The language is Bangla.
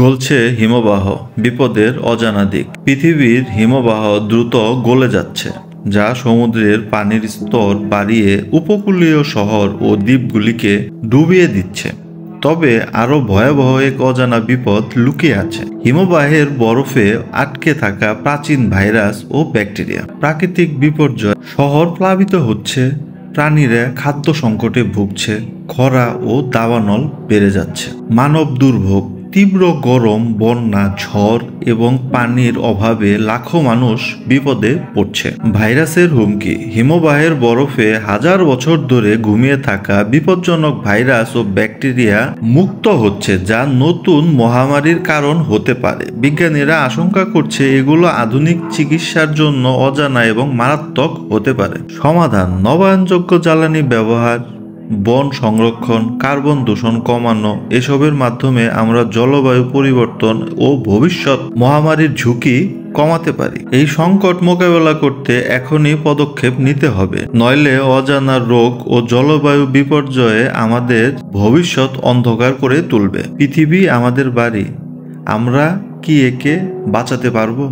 গলছে হিমবাহ, বিপদের অজানা দিক। পৃথিবীর হিমবাহ দ্রুত গলে যাচ্ছে, যা সমুদ্রের পানির স্তর বাড়িয়ে উপকূলীয় শহর ও দ্বীপগুলিকে ডুবিয়ে দিচ্ছে। তবে আরও ভয়াবহ এক অজানা বিপদ লুকিয়ে আছে। হিমবাহের বরফে আটকে থাকা প্রাচীন ভাইরাস ও ব্যাকটেরিয়া। প্রাকৃতিক বিপর্যয়, শহর প্লাবিত হচ্ছে, প্রাণীরা খাদ্য সংকটে ভুগছে, খরা ও দাবানল বেড়ে যাচ্ছে। মানব দুর্ভোগ, তীব্র গরম, বন্যা, ঝড় এবং পানির অভাবে লাখো মানুষ বিপদে পড়ছে। ভাইরাসের হুমকি, হিমবাহের বরফে হাজার বছর ধরে ঘুমিয়ে থাকা বিপজ্জনক ভাইরাস ও ব্যাকটেরিয়া মুক্ত হচ্ছে, যা নতুন মহামারীর কারণ হতে পারে। বিজ্ঞানীরা আশঙ্কা করছে এগুলো আধুনিক চিকিৎসার জন্য অজানা এবং মারাত্মক হতে পারে। সমাধান: নবায়নযোগ্য জ্বালানি ব্যবহার, বন সংরক্ষণ, কার্বন দূষণ কমানো। এসবের মাধ্যমে আমরা জলবায়ু পরিবর্তন ও ভবিষ্যৎ মহামারীর ঝুঁকি কমাতে পারি। এই সংকট মোকাবেলা করতে এখনই পদক্ষেপ নিতে হবে, নইলে অজানা রোগ ও জলবায়ু বিপর্যয়ে আমাদের ভবিষ্যৎ অন্ধকার করে তুলবে। পৃথিবী আমাদের বাড়ি, আমরা কি একে বাঁচাতে পারবো?